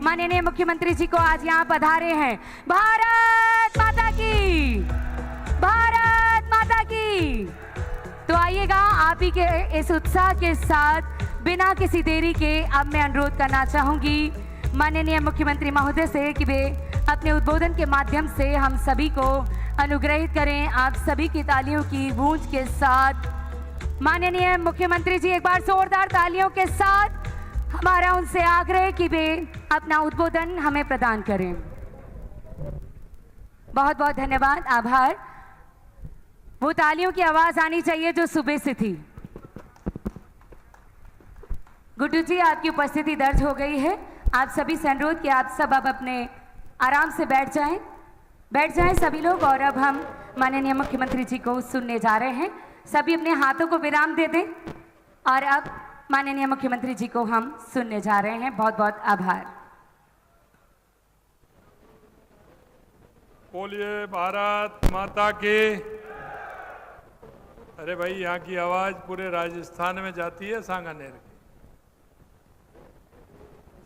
माननीय मुख्यमंत्री जी को आज यहाँ पधारे हैं। भारत माता की, भारत माता की। तो आइएगा, आप ही के इस उत्साह के साथ बिना किसी देरी के अब मैं अनुरोध करना चाहूंगी माननीय मुख्यमंत्री महोदय से कि वे अपने उद्बोधन के माध्यम से हम सभी को अनुग्रहित करें। आप सभी की तालियों की गूंज के साथ माननीय मुख्यमंत्री जी एक बार जोरदार तालियों के साथ हमारा उनसे आग्रह कि वे अपना उद्बोधन हमें प्रदान करें। बहुत बहुत धन्यवाद, आभार। वो तालियों की आवाज आनी चाहिए जो सुबह से थी। गुड्डू जी, आपकी उपस्थिति दर्ज हो गई है। आप सभी से अनुरोध कि आप सब अब अपने आराम से बैठ जाएं सभी लोग। और अब हम माननीय मुख्यमंत्री जी को सुनने जा रहे हैं। सभी अपने हाथों को विराम दे दें और अब माननीय मुख्यमंत्री जी को हम सुनने जा रहे हैं। बहुत बहुत आभार। बोलिए भारत माता की। अरे भाई, यहाँ की आवाज पूरे राजस्थान में जाती है, सांगानेर की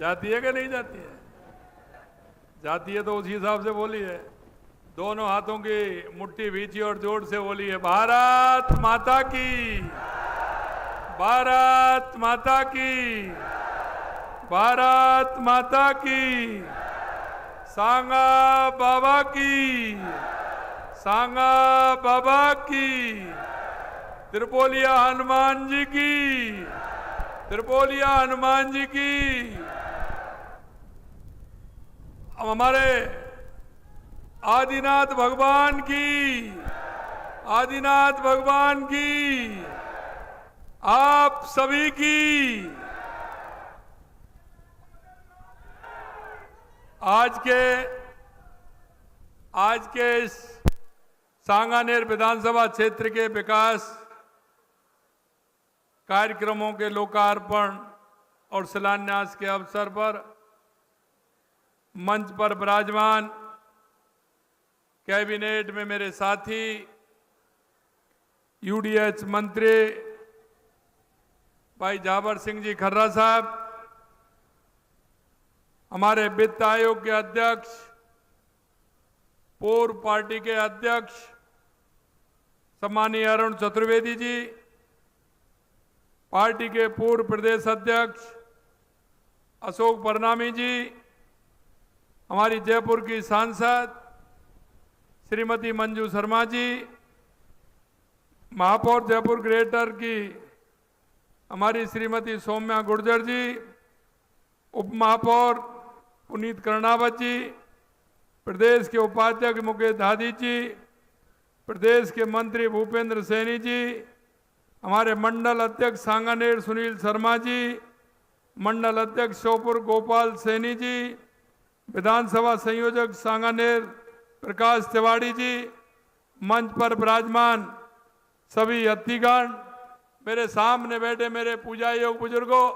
जाती है कि नहीं जाती है? जाती है तो उसी हिसाब से बोलिए। दोनों हाथों की मुट्ठी बीची और जोर से बोलिए, भारत माता की, भारत माता की, भारत माता की, सांगा बाबा की, सांगा बाबा की, त्रिपोलिया हनुमान जी की, त्रिपोलिया हनुमान जी की। अब हमारे आदिनाथ भगवान की, आदिनाथ भगवान की, आप सभी की। आज के इस सांगानेर विधानसभा क्षेत्र के विकास कार्यक्रमों के लोकार्पण और शिलान्यास के अवसर पर मंच पर विराजमान कैबिनेट में मेरे साथी, यूडीएच मंत्री भाई जाबर सिंह जी खर्रा साहब, हमारे वित्त आयोग के अध्यक्ष, पूर्व पार्टी के अध्यक्ष सम्मानीय अरुण चतुर्वेदी जी, पार्टी के पूर्व प्रदेश अध्यक्ष अशोक परनामी जी, हमारी जयपुर की सांसद श्रीमती मंजू शर्मा जी, महापौर जयपुर ग्रेटर की हमारी श्रीमती सौम्या गुर्जर जी, उप महापौर पुनीत कर्णावत जी, प्रदेश के उपाध्यक्ष मुकेश दादी जी, प्रदेश के मंत्री भूपेंद्र सैनी जी, हमारे मंडल अध्यक्ष सांगानेर सुनील शर्मा जी, मंडल अध्यक्ष श्योपुर गोपाल सैनी जी, विधानसभा संयोजक सांगानेर प्रकाश तिवारी जी, मंच पर विराजमान सभी अतिथिगण, मेरे सामने बैठे मेरे पूजा योग बुजुर्गों,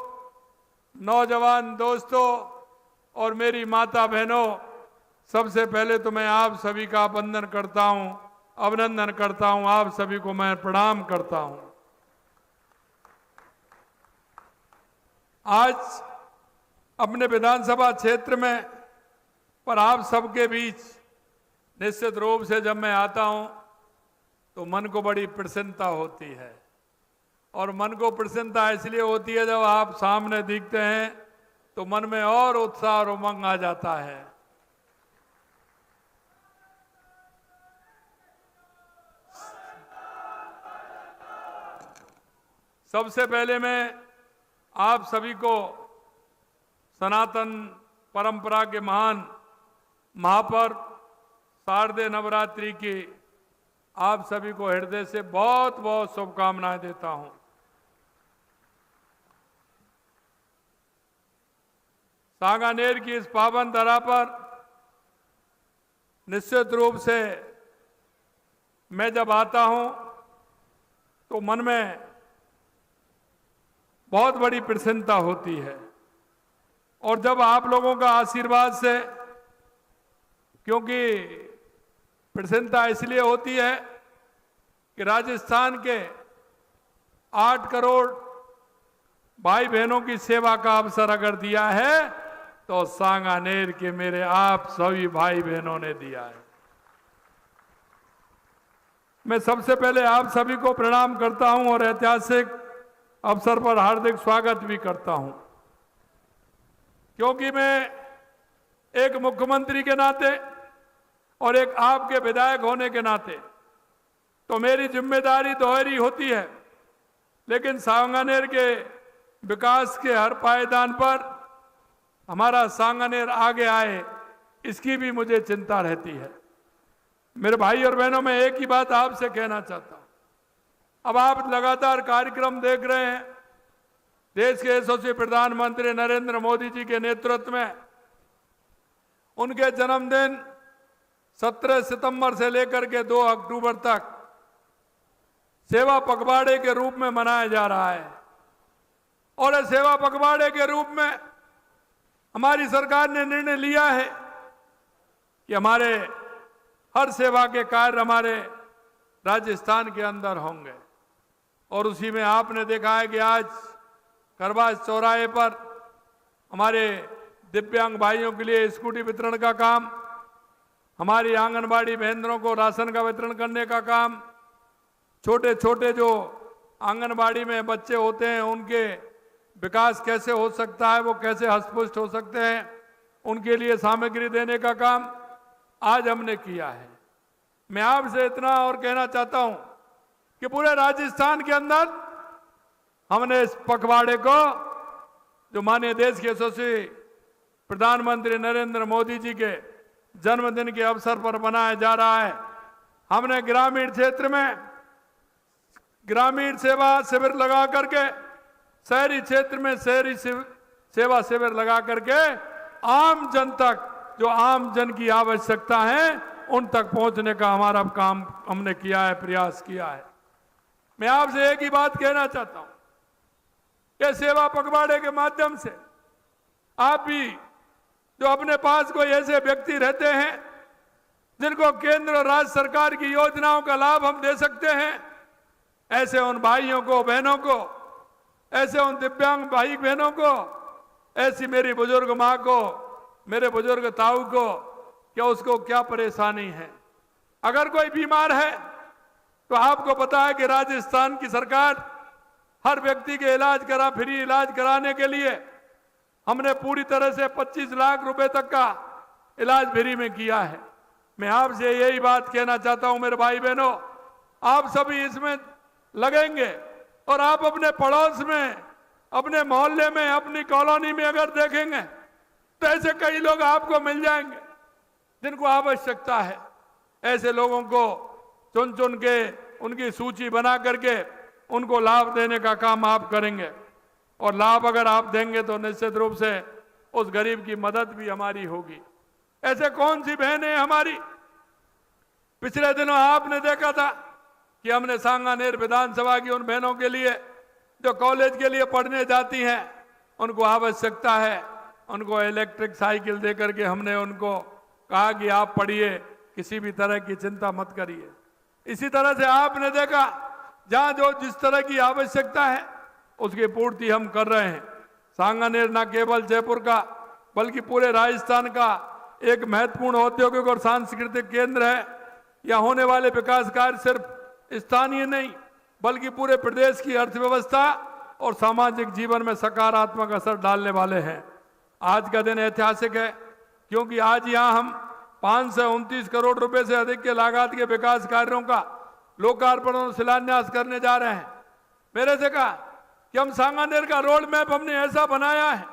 नौजवान दोस्तों और मेरी माता बहनों, सबसे पहले तो मैं आप सभी का वंदन करता हूं, अभिनंदन करता हूं। आप सभी को मैं प्रणाम करता हूं। आज अपने विधानसभा क्षेत्र में पर आप सबके बीच निश्चित रूप से जब मैं आता हूं तो मन को बड़ी प्रसन्नता होती है। और मन को प्रसन्नता इसलिए होती है जब आप सामने दिखते हैं तो मन में और उत्साह और उमंग आ जाता है। सबसे पहले मैं आप सभी को सनातन परंपरा के महान महापर्व शारदीय नवरात्रि की आप सभी को हृदय से बहुत बहुत शुभकामनाएं देता हूं। सांगानेर की इस पावन धरा पर निश्चित रूप से मैं जब आता हूं तो मन में बहुत बड़ी प्रसन्नता होती है। और जब आप लोगों का आशीर्वाद से, क्योंकि प्रसन्नता इसलिए होती है कि राजस्थान के 8 करोड़ भाई बहनों की सेवा का अवसर अगर दिया है तो सांगानेर के मेरे आप सभी भाई बहनों ने दिया है। मैं सबसे पहले आप सभी को प्रणाम करता हूं और ऐतिहासिक अवसर पर हार्दिक स्वागत भी करता हूं, क्योंकि मैं एक मुख्यमंत्री के नाते और एक आपके विधायक होने के नाते तो मेरी जिम्मेदारी दोहरी होती है, लेकिन सांगानेर के विकास के हर पायदान पर हमारा सांगानेर आगे आए, इसकी भी मुझे चिंता रहती है। मेरे भाई और बहनों, मैं एक ही बात आपसे कहना चाहता हूं। अब आप लगातार कार्यक्रम देख रहे हैं। देश के यशस्वी प्रधानमंत्री नरेंद्र मोदी जी के नेतृत्व में उनके जन्मदिन 17 सितंबर से लेकर के 2 अक्टूबर तक सेवा पखवाड़े के रूप में मनाया जा रहा है। और इस सेवा पखवाड़े के रूप में हमारी सरकार ने निर्णय लिया है कि हमारे हर सेवा के कार्य हमारे राजस्थान के अंदर होंगे। और उसी में आपने देखा है कि आज करवास चौराहे पर हमारे दिव्यांग भाइयों के लिए स्कूटी वितरण का काम, हमारी आंगनबाड़ी बहनों को राशन का वितरण करने का काम, छोटे छोटे जो आंगनबाड़ी में बच्चे होते हैं उनके विकास कैसे हो सकता है, वो कैसे हस्तपुष्ट हो सकते हैं, उनके लिए सामग्री देने का काम आज हमने किया है। मैं आपसे इतना और कहना चाहता हूं कि पूरे राजस्थान के अंदर हमने इस पखवाड़े को, जो माननीय देश के यशस्वी प्रधानमंत्री नरेंद्र मोदी जी के जन्मदिन के अवसर पर मनाया जा रहा है, हमने ग्रामीण क्षेत्र में ग्रामीण सेवा शिविर लगा करके, शहरी क्षेत्र में शहरी सेवा शिविर लगा करके आम जन तक, जो आम जन की आवश्यकता है उन तक पहुंचने का हमारा काम हमने किया है, प्रयास किया है। मैं आपसे एक ही बात कहना चाहता हूं, ये सेवा पखवाड़े के माध्यम से आप भी जो अपने पास कोई ऐसे व्यक्ति रहते हैं जिनको केंद्र और राज्य सरकार की योजनाओं का लाभ हम दे सकते हैं, ऐसे उन भाइयों को, बहनों को, ऐसे उन दिव्यांग भाई बहनों को, ऐसी मेरी बुजुर्ग मां को, मेरे बुजुर्ग ताऊ को, क्या उसको क्या परेशानी है। अगर कोई बीमार है तो आपको पता है कि राजस्थान की सरकार हर व्यक्ति के फ्री इलाज कराने के लिए हमने पूरी तरह से 25 लाख रुपए तक का इलाज फ्री में किया है। मैं आपसे यही बात कहना चाहता हूं मेरे भाई बहनों, आप सभी इसमें लगेंगे और आप अपने पड़ोस में, अपने मोहल्ले में, अपनी कॉलोनी में अगर देखेंगे तो ऐसे कई लोग आपको मिल जाएंगे जिनको आवश्यकता है। ऐसे लोगों को चुन चुन के उनकी सूची बना करके उनको लाभ देने का काम आप करेंगे। और लाभ अगर आप देंगे तो निश्चित रूप से उस गरीब की मदद भी हमारी होगी। ऐसे कौन सी बहनें हमारी, पिछले दिनों आपने देखा था कि हमने सांगानेर विधानसभा की उन बहनों के लिए जो कॉलेज के लिए पढ़ने जाती हैं, उनको आवश्यकता है, उनको इलेक्ट्रिक साइकिल दे करके हमने उनको कहा कि आप पढ़िए, किसी भी तरह की चिंता मत करिए। इसी तरह से आपने देखा जहां जो जिस तरह की आवश्यकता है उसकी पूर्ति हम कर रहे हैं। सांगानेर न केवल जयपुर का बल्कि पूरे राजस्थान का एक महत्वपूर्ण औद्योगिक और सांस्कृतिक केंद्र है। यहाँ होने वाले विकास कार्य सिर्फ स्थानीय नहीं बल्कि पूरे प्रदेश की अर्थव्यवस्था और सामाजिक जीवन में सकारात्मक असर डालने वाले हैं। आज का दिन ऐतिहासिक है क्योंकि आज यहाँ हम 529 करोड़ रुपए से अधिक के लागत के विकास कार्यों का लोकार्पण और शिलान्यास करने जा रहे हैं। मेरे से कहा कि हम सांगानेर का रोड मैप हमने ऐसा बनाया है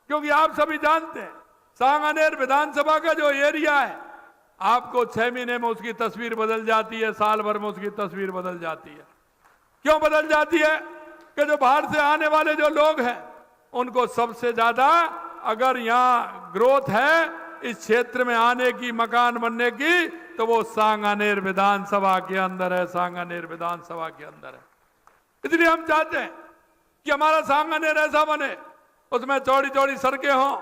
क्योंकि आप सभी जानते हैं सांगानेर विधानसभा का जो एरिया है, आपको 6 महीने में उसकी तस्वीर बदल जाती है, साल भर में उसकी तस्वीर बदल जाती है। क्यों बदल जाती है? कि जो बाहर से आने वाले जो लोग हैं उनको सबसे ज्यादा अगर यहाँ ग्रोथ है इस क्षेत्र में आने की, मकान बनने की, तो वो सांगानेर विधानसभा के अंदर है, सांगानेर विधानसभा के अंदर है। इसलिए हम चाहते हैं कि हमारा सांगानेर ऐसा बने, उसमें चौड़ी चौड़ी सड़कें हों,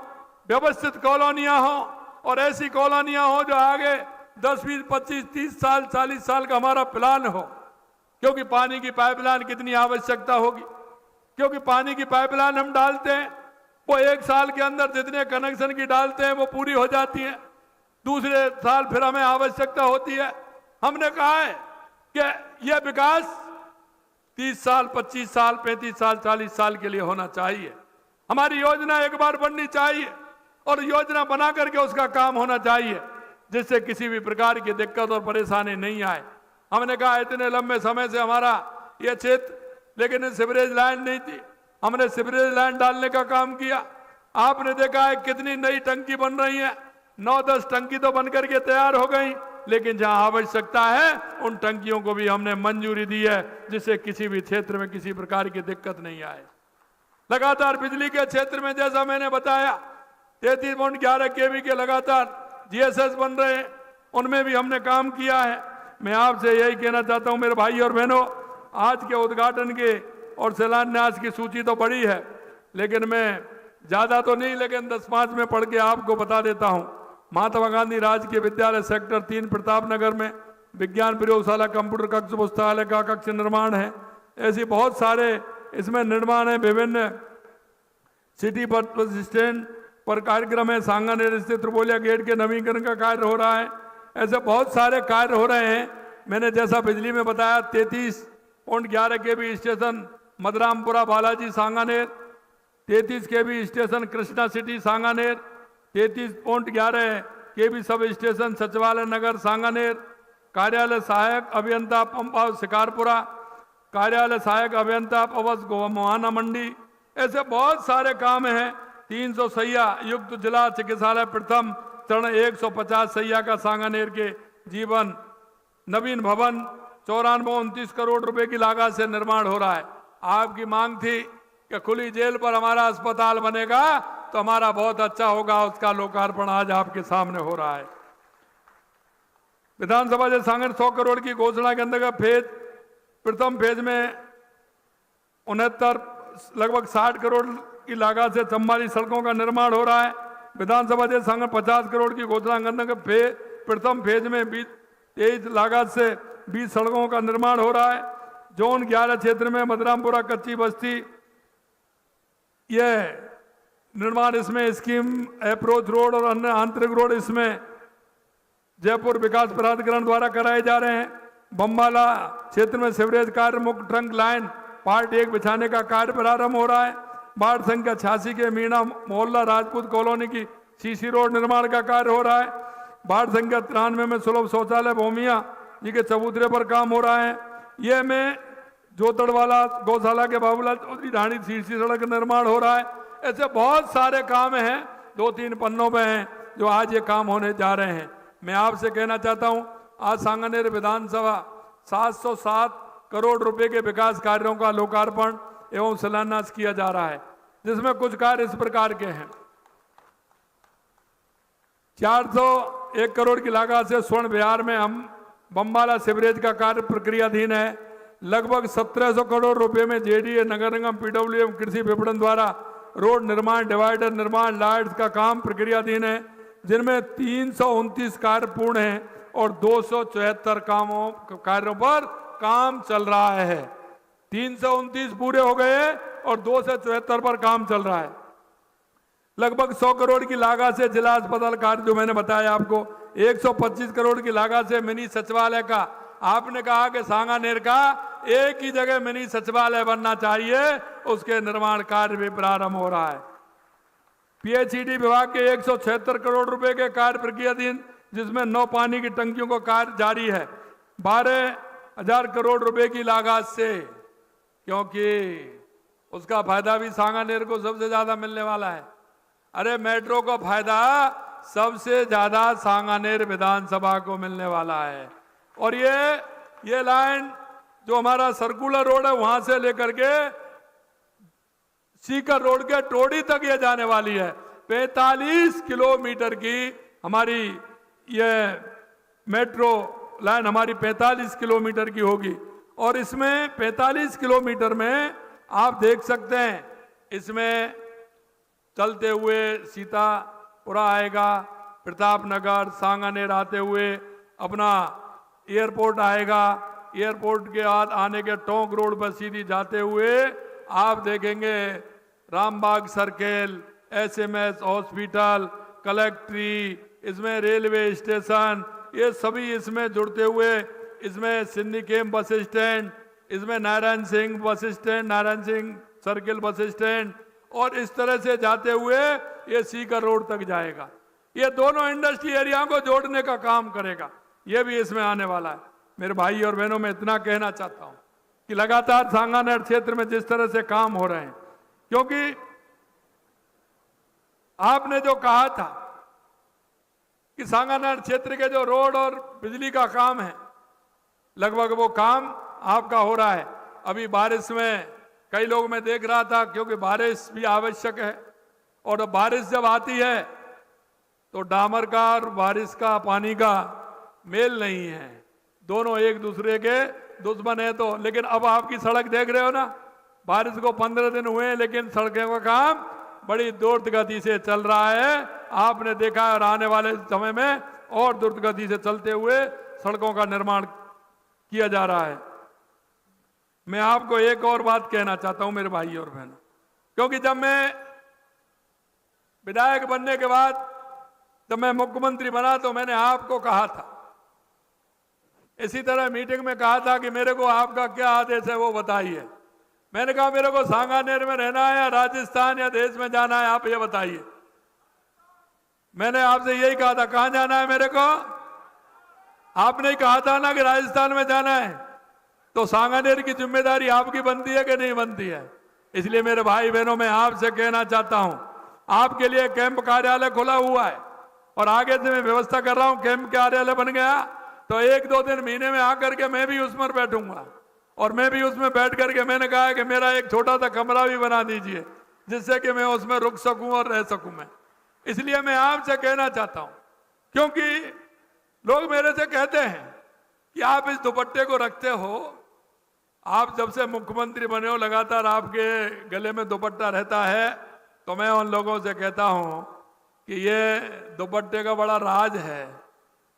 व्यवस्थित कॉलोनियां हों और ऐसी कॉलोनियां हों जो आगे 10, 20, 25, 30 साल, 40 साल का हमारा प्लान हो। क्योंकि पानी की पाइपलाइन कितनी आवश्यकता होगी, क्योंकि पानी की पाइपलाइन हम डालते हैं वो 1 साल के अंदर जितने कनेक्शन की डालते हैं वो पूरी हो जाती है, दूसरे साल फिर हमें आवश्यकता होती है। हमने कहा है कि यह विकास 30 साल, 25 साल, 35 साल, 40 साल के लिए होना चाहिए। हमारी योजना एक बार बननी चाहिए और योजना बना करके उसका काम होना चाहिए, जिससे किसी भी प्रकार की दिक्कत और परेशानी नहीं आए। हमने कहा इतने लंबे समय से हमारा यह क्षेत्र, लेकिन सीवरेज लाइन नहीं थी, हमने सीवरेज लाइन डालने का काम किया। आपने देखा है कितनी नई टंकी बन रही है, 9-10 टंकी तो बन करके तैयार हो गई, लेकिन जहां आवश्यकता है उन टंकियों को भी हमने मंजूरी दी है, जिससे किसी भी क्षेत्र में किसी प्रकार की दिक्कत नहीं आए। लगातार बिजली के क्षेत्र में जैसा मैंने बताया 33.11 kV के लगातार GSS बन रहे हैं, उनमें भी हमने काम किया है। मैं आपसे यही कहना चाहता हूं मेरे भाई और बहनों, आज के उद्घाटन के और शिलान्यास की सूची तो बड़ी है, लेकिन मैं ज्यादा तो नहीं, लेकिन 10-5 में पढ़ के आपको बता देता हूं। महात्मा गांधी राजकीय विद्यालय सेक्टर 3 प्रताप नगर में विज्ञान प्रयोगशाला, कंप्यूटर कक्ष, पुस्तकालय का कक्ष निर्माण है। ऐसी बहुत सारे इसमें निर्माण है। विभिन्न सिटी बस स्टैंड पर कार्यक्रम है। सांगानेर स्थित त्रिपोलिया गेट के नवीकरण का कार्य हो रहा है। ऐसे बहुत सारे कार्य हो रहे हैं। मैंने जैसा बिजली में बताया 33.11 kV station Madrampura Balaji Sanganer, 33 kV station Krishna city Sanganer, 33.11 kV sub station सचिवालय नगर सांगानेर, कार्यालय सहायक अभियंता पंपा शिकारपुरा, कार्यालय सहायक अभियंता पवस गोवाना मंडी। ऐसे बहुत सारे काम हैं। 300 सैया युक्त जिला चिकित्सालय प्रथम चरण 150 सैया का सांगानेर के जीवन नवीन भवन 94-29 करोड़ रुपए की लागत से निर्माण हो रहा है। आपकी मांग थी कि खुली जेल पर हमारा अस्पताल बनेगा तो हमारा बहुत अच्छा होगा, उसका लोकार्पण आज आपके सामने हो रहा है। विधानसभा से सांगन 100 करोड़ की घोषणा के अंतर्गत प्रथम फेज में 69 लगभग 60 करोड़ की लागत से 44 सड़कों का निर्माण हो रहा है। विधानसभा से सांगन 50 करोड़ की घोषणा के अंतर्गत प्रथम फेज में 23 लागत से 20 सड़कों का निर्माण हो रहा है। जोन 11 क्षेत्र में मदरामपुरा कच्ची बस्ती, यह निर्माण इसमें स्कीम अप्रोच रोड और अन्य आंतरिक रोड इसमें जयपुर विकास प्राधिकरण द्वारा कराए जा रहे हैं। बम्बाला क्षेत्र में सीवरेज कार्य मुख्य ट्रंक लाइन पार्ट 1 बिछाने का कार्य प्रारंभ हो रहा है। वार्ड संख्या 86 के मीणा मोहल्ला राजपूत कॉलोनी की सीसी रोड निर्माण का कार्य हो रहा है। वार्ड संख्या 93 में सुलभ शौचालय भूमिया जी के चबूतरे पर काम हो रहा है। यह में जोतड़वाला गौशाला के बाबूलाल चौधरी ढाणी सीसी सड़क निर्माण हो रहा है। ऐसे बहुत सारे काम हैं, 2-3 पन्नों में हैं जो आज ये काम होने जा रहे हैं। मैं आपसे कहना चाहता हूं, आज सांगानेर विधानसभा 707 करोड़ रुपए के विकास कार्यों का लोकार्पण एवं शिलान्यास किया जा रहा है, जिसमें कुछ कार्य इस प्रकार के हैं। 401 करोड़ की लागत से स्वर्ण विहार में हम बम्बाला सीवरेज का कार्य प्रक्रियाधीन है। लगभग 1700 करोड़ रुपए में जेडीए, नगर निगम, पीडब्ल्यूएम, कृषि विपणन द्वारा रोड निर्माण, डिवाइडर निर्माण, लाइट्स का काम प्रक्रियाधीन है, जिनमें 329 कार्य पूर्ण हैं और 274 कार्यों पर काम चल रहा है। 329 पूरे हो गए और 274 पर काम चल रहा है। लगभग 100 करोड़ की लागत से जिला अस्पताल कार्य जो मैंने बताया आपको, 125 करोड़ की लागत से मिनी सचिवालय का, आपने कहा कि सांगानेर का एक ही जगह मिनी सचिवालय बनना चाहिए, उसके निर्माण कार्य भी प्रारंभ हो रहा है। पीएचईडी विभाग के 176 करोड़ रुपए के कार्य प्रक्रियाधीन, जिसमें 9 पानी की टंकियों का कार्य जारी है 12,000 करोड़ रुपए की लागत से, क्योंकि उसका फायदा भी सांगानेर को सबसे ज्यादा मिलने वाला है। अरे मेट्रो का फायदा सबसे ज्यादा सांगानेर विधानसभा को मिलने वाला है। और ये लाइन जो हमारा सर्कुलर रोड है वहां से लेकर के सीकर रोड के टोड़ी तक ये जाने वाली है। 45 किलोमीटर की हमारी ये मेट्रो लाइन हमारी 45 किलोमीटर की होगी। और इसमें 45 किलोमीटर में आप देख सकते हैं, इसमें चलते हुए सीतापुरा आएगा, प्रताप नगर, सांगानेर आते हुए अपना एयरपोर्ट आएगा, एयरपोर्ट के बाद आने के टोंक रोड पर सीधी जाते हुए आप देखेंगे रामबाग सर्किल, एसएमएस हॉस्पिटल, कलेक्ट्री, इसमें रेलवे स्टेशन, ये सभी इसमें जुड़ते हुए, इसमें सिंधी कैंप बस स्टैंड, इसमें Narayan Singh bus stand, Narayan Singh circle bus stand, और इस तरह से जाते हुए ये सीकर रोड तक जाएगा। ये दोनों इंडस्ट्री एरिया को जोड़ने का काम करेगा, ये भी इसमें आने वाला है। मेरे भाई और बहनों, मैं इतना कहना चाहता हूं कि लगातार सांगानेर क्षेत्र में जिस तरह से काम हो रहे हैं, क्योंकि आपने जो कहा था कि सांगानेर क्षेत्र के जो रोड और बिजली का काम है, लगभग वो काम आपका हो रहा है। अभी बारिश में कई लोग मैं देख रहा था, क्योंकि बारिश भी आवश्यक है, और बारिश जब आती है तो डामर का और बारिश का पानी का मेल नहीं है, दोनों एक दूसरे के दुश्मन है। तो लेकिन अब आपकी सड़क देख रहे हो ना, बारिश को 15 दिन हुए हैं, लेकिन सड़कों का काम बड़ी द्रुत गति से चल रहा है। आपने देखा है, और आने वाले समय में और द्रुत गति से चलते हुए सड़कों का निर्माण किया जा रहा है। मैं आपको एक और बात कहना चाहता हूं मेरे भाई और बहनों, क्योंकि जब मैं विधायक बनने के बाद जब मैं मुख्यमंत्री बना तो मैंने आपको कहा था, इसी तरह मीटिंग में कहा था कि मेरे को आपका क्या आदेश है वो बताइए। मैंने कहा मेरे को सांगानेर में रहना है या राजस्थान या देश में जाना है, आप ये बताइए। मैंने आपसे यही कहा था, कहां जाना है मेरे को? आपने ही कहा था ना कि राजस्थान में जाना है, तो सांगानेर की जिम्मेदारी आपकी बनती है कि नहीं बनती है? इसलिए मेरे भाई बहनों, मैं आपसे कहना चाहता हूं, आपके लिए कैंप कार्यालय खुला हुआ है, और आगे से मैं व्यवस्था कर रहा हूं। कैंप कार्यालय बन गया तो 1-2 दिन महीने में आकर के मैं भी उसमें बैठूंगा, और मैं भी उसमें बैठ करके मैंने कहा है कि मेरा एक छोटा सा कमरा भी बना दीजिए, जिससे कि मैं उसमें रुक सकूं और रह सकूं मैं। इसलिए मैं आपसे कहना चाहता हूं, क्योंकि लोग मेरे से कहते हैं कि आप इस दुपट्टे को रखते हो, आप जब से मुख्यमंत्री बने हो लगातार आपके गले में दुपट्टा रहता है, तो मैं उन लोगों से कहता हूं कि ये दुपट्टे का बड़ा राज है।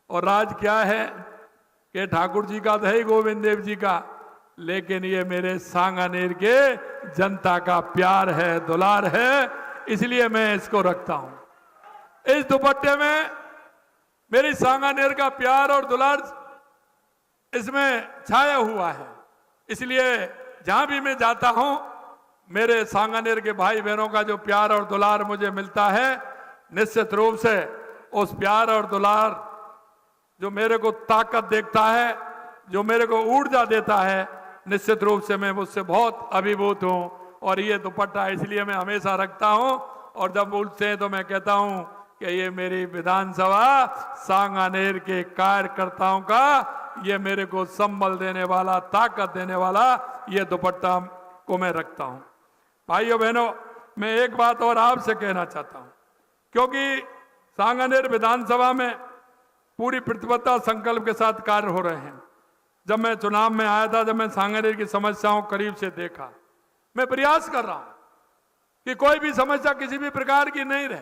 और राज क्या है कि ठाकुर जी का तो है ही, गोविंद देव जी का, लेकिन ये मेरे सांगानेर के जनता का प्यार है, दुलार है, इसलिए मैं इसको रखता हूं। इस दुपट्टे में मेरी सांगानेर का प्यार और दुलार इसमें छाया हुआ है। इसलिए जहां भी मैं जाता हूं, मेरे सांगानेर के भाई बहनों का जो प्यार और दुलार मुझे मिलता है, निश्चित रूप से उस प्यार और दुलार जो मेरे को ताकत देखता है, जो मेरे को ऊर्जा देता है, निश्चित रूप से मैं उससे बहुत अभिभूत हूं। और ये दुपट्टा इसलिए मैं हमेशा रखता हूं, और जब बोलते हैं तो मैं कहता हूं कि ये मेरी विधानसभा सांगानेर के कार्यकर्ताओं का, ये मेरे को संबल देने वाला, ताकत देने वाला ये दुपट्टा को मैं रखता हूं। भाइयों बहनों, मैं एक बात और आपसे कहना चाहता हूं, क्योंकि सांगानेर विधानसभा में पूरी प्रतिबद्धता संकल्प के साथ कार्य हो रहे हैं। जब मैं चुनाव में आया था, जब मैं सांगानेर की समस्याओं को करीब से देखा, मैं प्रयास कर रहा हूं कि कोई भी समस्या किसी भी प्रकार की नहीं रहे,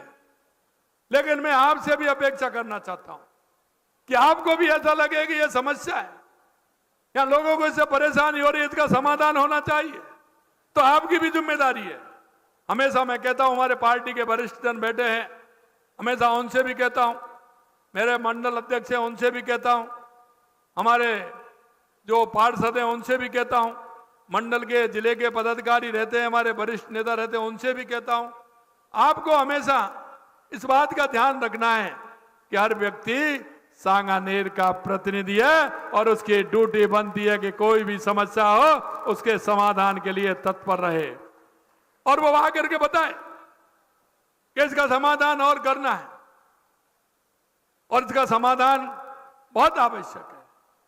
लेकिन मैं आपसे भी अपेक्षा करना चाहता हूं कि आपको भी ऐसा लगे कि यह समस्या है या लोगों को इससे परेशानी हो रही है, इसका समाधान होना चाहिए, तो आपकी भी जिम्मेदारी है। हमेशा मैं कहता हूं, हमारे पार्टी के वरिष्ठ जन बैठे हैं, हमेशा उनसे भी कहता हूं, मेरे मंडल अध्यक्ष हैं उनसे भी कहता हूं, हमारे जो पार्षद हैं उनसे भी कहता हूं, मंडल के जिले के पदाधिकारी रहते हैं, हमारे वरिष्ठ नेता रहते हैं, उनसे भी कहता हूं, आपको हमेशा इस बात का ध्यान रखना है कि हर व्यक्ति सांगानेर का प्रतिनिधि है, और उसकी ड्यूटी बनती है कि कोई भी समस्या हो उसके समाधान के लिए तत्पर रहे, और वो आकर के बताए कि इसका समाधान और करना है, और इसका समाधान बहुत आवश्यक है।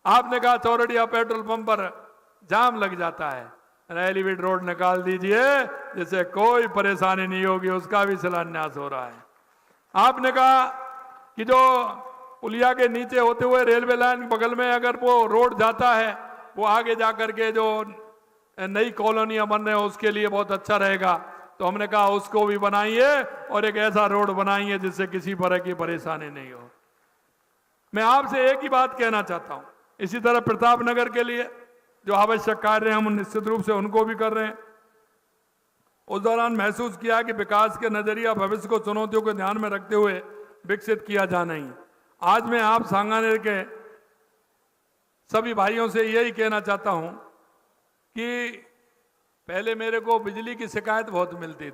आपने कहा चौरड़िया पेट्रोल पंप पर जाम लग जाता है, एलिवेटेड रोड निकाल दीजिए जिससे कोई परेशानी नहीं होगी, उसका भी शिलान्यास हो रहा है। आपने कहा कि जो पुलिया के नीचे होते हुए रेलवे लाइन बगल में अगर वो रोड जाता है, वो आगे जाकर के जो नई कॉलोनियां बन रहे हैं उसके लिए बहुत अच्छा रहेगा, तो हमने कहा उसको भी बनाइए और एक ऐसा रोड बनाइए जिससे किसी तरह की परेशानी नहीं हो। मैं आपसे एक ही बात कहना चाहता हूं, इसी तरह प्रताप नगर के लिए जो आवश्यक कार्य हैं हम निश्चित रूप से उनको भी कर रहे हैं। उस दौरान महसूस किया कि विकास के नजरिया भविष्य को चुनौतियों को ध्यान में रखते हुए विकसित किया जाना ही। आज मैं आप सांगानेर के सभी भाइयों से यही कहना चाहता हूं कि पहले मेरे को बिजली की शिकायत बहुत मिलती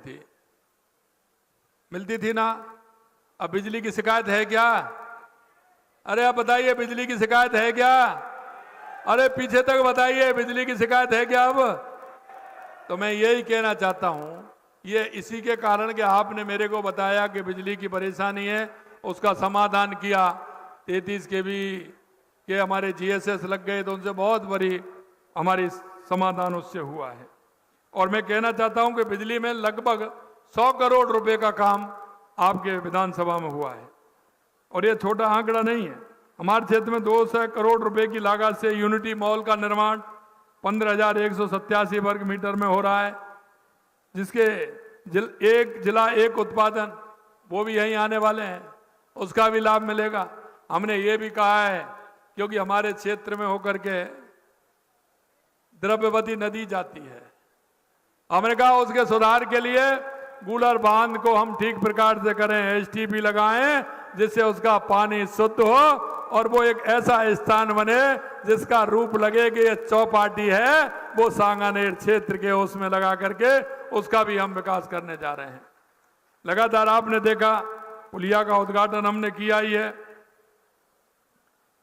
थी ना। अब बिजली की शिकायत है क्या? अरे आप बताइए, बिजली की शिकायत है क्या? अरे पीछे तक बताइए, बिजली की शिकायत है क्या? अब तो मैं यही कहना चाहता हूं, ये इसी के कारण कि आपने मेरे को बताया कि बिजली की परेशानी है, उसका समाधान किया। 33 केवी के हमारे जीएसएस लग गए तो उनसे बहुत बड़ी हमारी समाधान उससे हुआ है। और मैं कहना चाहता हूं कि बिजली में लगभग 100 करोड़ रुपए का काम आपके विधानसभा में हुआ है, और ये छोटा आंकड़ा नहीं है। हमारे क्षेत्र में 200 करोड़ रुपए की लागत से यूनिटी मॉल का निर्माण 15,187 वर्ग मीटर में हो रहा है, जिसके एक जिला एक उत्पादन वो भी यहीं आने वाले हैं, उसका भी लाभ मिलेगा। हमने ये भी कहा है, क्योंकि हमारे क्षेत्र में होकर के द्रव्यवती नदी जाती है, हमने कहा उसके सुधार के लिए गूलर बांध को हम ठीक प्रकार से करें, एसटीपी लगाएं, जिससे उसका पानी शुद्ध हो और वो एक ऐसा स्थान बने जिसका रूप लगे कि ये चौपाटी है, वो सांगानेर क्षेत्र के उसमें लगा करके उसका भी हम विकास करने जा रहे हैं। लगातार आपने देखा पुलिया का उद्घाटन हमने किया ही है।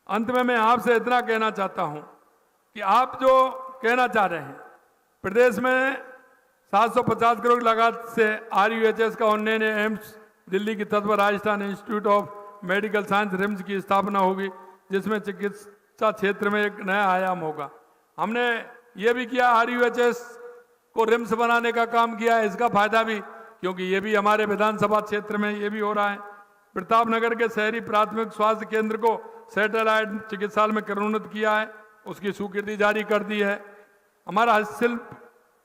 अंत में मैं आपसे इतना कहना चाहता हूं कि आप जो कहना चाह रहे हैं, प्रदेश में 750 करोड़ लागत से RUHS का उन्नयन एम्स दिल्ली की तर्ज पर Rajasthan institute of medical science RIMS की स्थापना होगी, जिसमें चिकित्सा क्षेत्र में एक नया आयाम होगा। हमने ये भी किया, RUHS को रिम्स बनाने का काम किया है। इसका फायदा भी, क्योंकि ये भी हमारे विधानसभा क्षेत्र में ये भी हो रहा है। प्रतापनगर के शहरी प्राथमिक स्वास्थ्य केंद्र को सैटेलाइट चिकित्सालय में करोन्नत किया है, उसकी स्वीकृति जारी कर दी है। हमारा हस्तशिल्प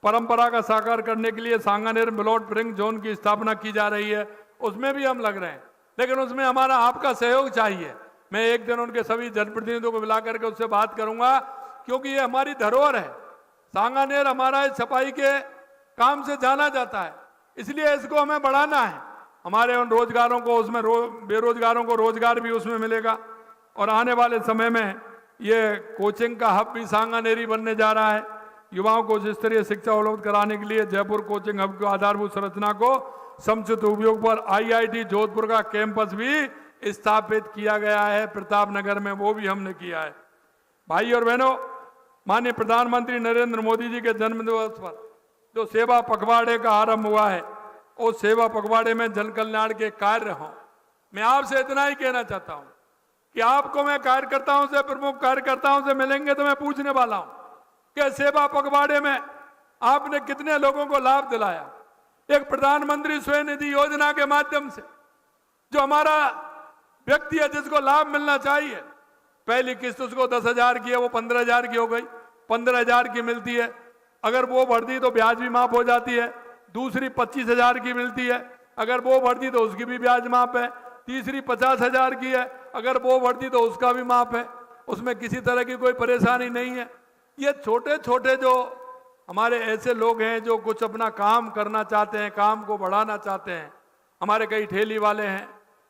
परंपरा का साकार करने के लिए सांगानेर ब्लॉट प्रिंग जोन की स्थापना की जा रही है, उसमें भी हम लग रहे हैं, लेकिन उसमें हमारा आपका सहयोग चाहिए। मैं एक दिन उनके सभी जनप्रतिनिधियों को मिला करके उससे बात करूंगा, क्योंकि ये हमारी धरोहर है। सांगानेर हमारा इस सफाई के काम से जाना जाता है, इसलिए इसको हमें बढ़ाना है। हमारे उन रोजगारों को उसमें बेरोजगारों को रोजगार भी उसमें मिलेगा, और आने वाले समय में ये कोचिंग का हब भी सांगानेरी बनने जा रहा है। युवाओं को उच्च स्तरीय शिक्षा उपलब्ध कराने के लिए जयपुर कोचिंग हब की आधारभूत संरचना को समुचित उपयोग पर IIT जोधपुर का कैंपस भी स्थापित किया गया है प्रतापनगर में, वो भी हमने किया है। भाई और बहनों, माननीय प्रधानमंत्री नरेंद्र मोदी जी के जन्मदिवस पर जो सेवा पखवाड़े का आरंभ हुआ है, उस सेवा पखवाड़े में जन कल्याण के कार्य हों। मैं आपसे इतना ही कहना चाहता हूं कि आपको मैं कार्यकर्ताओं से, प्रमुख कार्यकर्ताओं से मिलेंगे तो मैं पूछने वाला हूं कि सेवा पखवाड़े में आपने कितने लोगों को लाभ दिलाया। एक प्रधानमंत्री स्वयं निधि योजना के माध्यम से जो हमारा व्यक्ति है, जिसको लाभ मिलना चाहिए, पहली किस्त उसको 10,000 की है, वो 15,000 की हो गई, 15,000 की मिलती है। अगर वो बढ़ दी तो ब्याज भी माफ हो जाती है। दूसरी 25,000 की मिलती है, अगर वो बढ़ दी तो उसकी भी ब्याज माफ है। तीसरी 50,000 की है, अगर वो बढ़ दी तो उसका भी माफ है, उसमें किसी तरह की कोई परेशानी नहीं है। ये छोटे छोटे जो हमारे ऐसे लोग हैं जो कुछ अपना काम करना चाहते हैं, काम को बढ़ाना चाहते हैं। हमारे कई ठेली वाले हैं,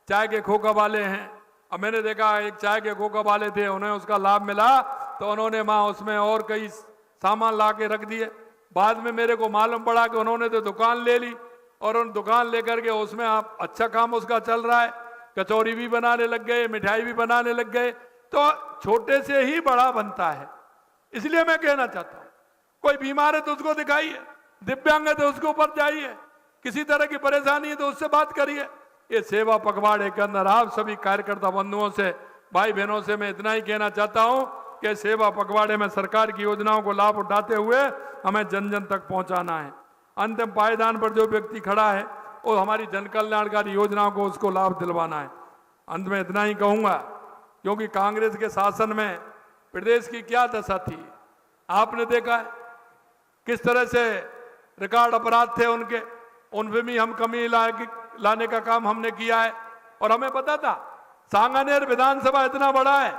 चाय के खोखा वाले हैं। अब मैंने देखा एक चाय के खोखा वाले थे, उन्हें उसका लाभ मिला तो उन्होंने माँ उसमें और कई सामान ला के रख दिए। बाद में मेरे को मालूम पड़ा कि उन्होंने तो दुकान ले ली, और उन दुकान लेकर के उसमें आप अच्छा काम उसका चल रहा है, कचौरी भी बनाने लग गए, मिठाई भी बनाने लग गए। तो छोटे से ही बड़ा बनता है। इसलिए मैं कहना चाहता हूं, कोई बीमार है तो उसको दिखाइए, दिव्यांग है तो उसके ऊपर जाइए, किसी तरह की परेशानी है तो उससे बात करिए। ये सेवा पखवाड़े के अंदर आप सभी कार्यकर्ता बंधुओं से, भाई बहनों से मैं इतना ही कहना चाहता हूं कि सेवा पखवाड़े में सरकार की योजनाओं को लाभ उठाते हुए हमें जन जन तक पहुंचाना है। अंतिम पायदान पर जो व्यक्ति खड़ा है वो हमारी जन कल्याणकारी योजनाओं को उसको लाभ दिलवाना है। अंत में इतना ही कहूंगा, क्योंकि कांग्रेस के शासन में प्रदेश की क्या दशा थी आपने देखा है, किस तरह से रिकॉर्ड अपराध थे उनके, उनमें भी हम कमी लाने का काम हमने किया है। और हमें पता था सांगानेर विधानसभा इतना बड़ा है,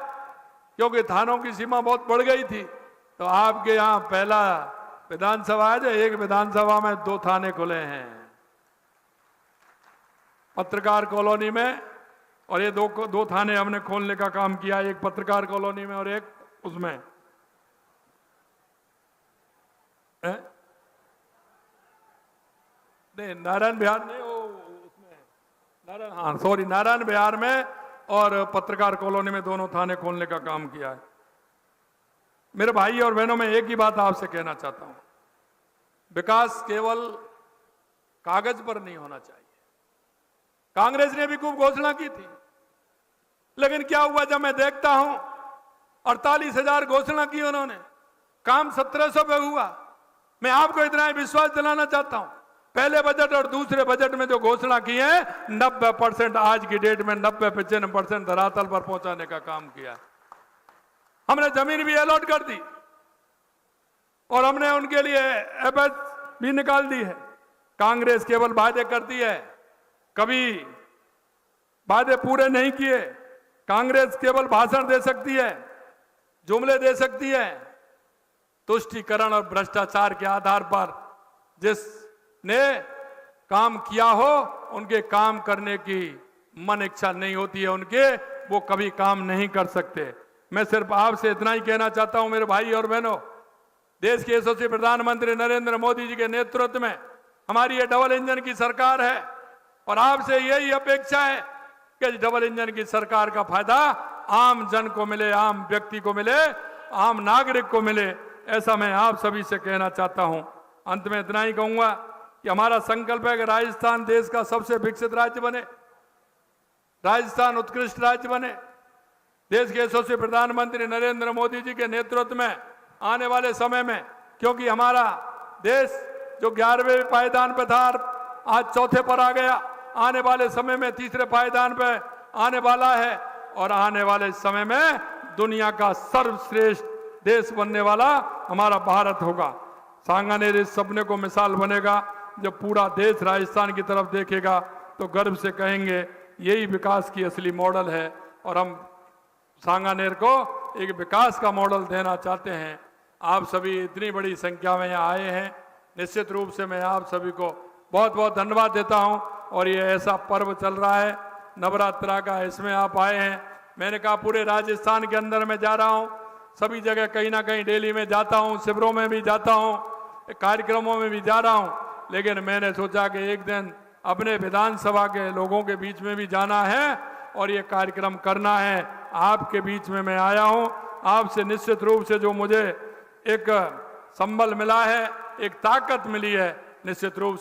क्योंकि थानों की सीमा बहुत बढ़ गई थी, तो आपके यहाँ पहला विधानसभा है जो एक विधानसभा में 2 थाने खुले हैं, पत्रकार कॉलोनी में, और ये दो थाने हमने खोलने का काम किया, एक पत्रकार कॉलोनी में और एक उसमें नहीं, नारायण बिहार नहीं, वो उसमें नारायण बिहार में और पत्रकार कॉलोनी में दोनों थाने खोलने का काम किया है। मेरे भाई और बहनों, में एक ही बात आपसे कहना चाहता हूं, विकास केवल कागज पर नहीं होना चाहिए। कांग्रेस ने भी खूब घोषणा की थी, लेकिन क्या हुआ जब मैं देखता हूं 48,000 घोषणा की उन्होंने, काम 1700 पे हुआ। मैं आपको इतना ही विश्वास दिलाना चाहता हूं, पहले बजट और दूसरे बजट में जो घोषणा की है 90% आज की डेट में 90-95% धरातल पर पहुंचाने का काम किया। हमने जमीन भी अलॉट कर दी और हमने उनके लिए एफएस भी निकाल दी है। कांग्रेस केवल वादे करती है, कभी वादे पूरे नहीं किए। कांग्रेस केवल भाषण दे सकती है, जुमले दे सकती है, तुष्टीकरण और भ्रष्टाचार के आधार पर जिसने काम किया हो उनके काम करने की मन इच्छा नहीं होती है उनके, वो कभी काम नहीं कर सकते। मैं सिर्फ आपसे इतना ही कहना चाहता हूं मेरे भाई और बहनों, देश के यशस्वी प्रधानमंत्री नरेंद्र मोदी जी के नेतृत्व में हमारी ये डबल इंजन की सरकार है और आपसे यही अपेक्षा है कि डबल इंजन की सरकार का फायदा आम जन को मिले, आम व्यक्ति को मिले, आम नागरिक को मिले, ऐसा मैं आप सभी से कहना चाहता हूं। अंत में इतना ही कहूंगा कि हमारा संकल्प है कि राजस्थान देश का सबसे विकसित राज्य बने, राजस्थान उत्कृष्ट राज्य बने। देश के यशस्वी प्रधानमंत्री नरेंद्र मोदी जी के नेतृत्व में आने वाले समय में, क्योंकि हमारा देश जो 11वें पायदान पर था आज 4थे पर आ गया, आने वाले समय में 3रे पायदान पर आने वाला है और आने वाले समय में दुनिया का सर्वश्रेष्ठ देश बनने वाला हमारा भारत होगा। सांगानेर इस सपने को मिसाल बनेगा। जब पूरा देश राजस्थान की तरफ देखेगा तो गर्व से कहेंगे यही विकास की असली मॉडल है और हम सांगानेर को एक विकास का मॉडल देना चाहते हैं। आप सभी इतनी बड़ी संख्या में यहाँ आए हैं, निश्चित रूप से मैं आप सभी को बहुत बहुत धन्यवाद देता हूँ। और ये ऐसा पर्व चल रहा है नवरात्रा का, इसमें आप आए हैं। मैंने कहा पूरे राजस्थान के अंदर मैं जा रहा हूँ, सभी जगह कहीं ना कहीं डेली में जाता हूँ, शिविरों में भी जाता हूँ, कार्यक्रमों में भी जा रहा हूँ, लेकिन मैंने सोचा कि एक दिन अपने विधानसभा के लोगों के बीच में भी जाना है और ये कार्यक्रम करना है। आपके बीच में मैं आया हूँ, आपसे निश्चित रूप से जो मुझे एक संबल मिला है, एक ताकत मिली है, निश्चित रूप